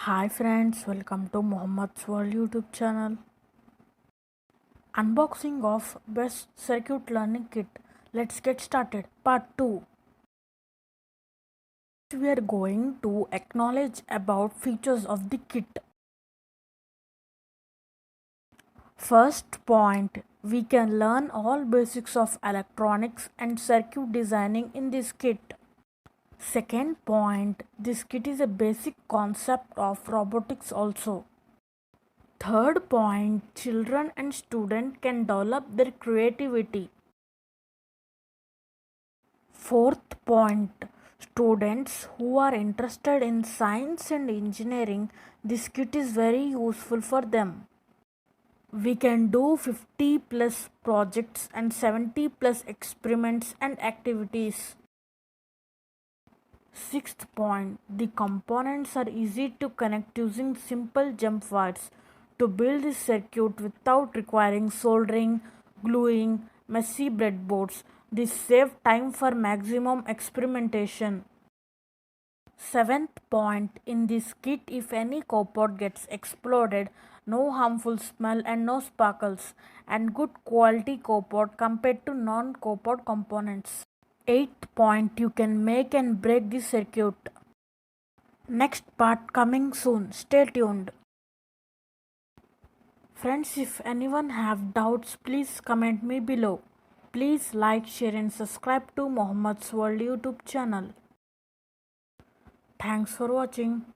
Hi friends, welcome to Mohammeds World YouTube channel. Unboxing of Best Circuit Learning Kit. Let's get started. Part 2. We are going to acknowledge about features of the kit. First point, we can learn all basics of electronics and circuit designing in this kit. Second point, this kit is a basic concept of robotics also. Third point, children and students can develop their creativity. Fourth point, students who are interested in science and engineering, this kit is very useful for them. We can do 50 plus projects and 70 plus experiments and activities. Sixth point, the components are easy to connect using simple jump wires to build this circuit without requiring soldering, gluing, messy breadboards. This saves time for maximum experimentation. Seventh point, in this kit, if any copper gets exploded, no harmful smell and no sparkles, and good quality copper compared to non-copper components. Eighth point, you can make and break the circuit. Next part coming soon. Stay tuned. Friends, if anyone have doubts, please comment me below. Please like, share and subscribe to Mohammeds World YouTube channel. Thanks for watching.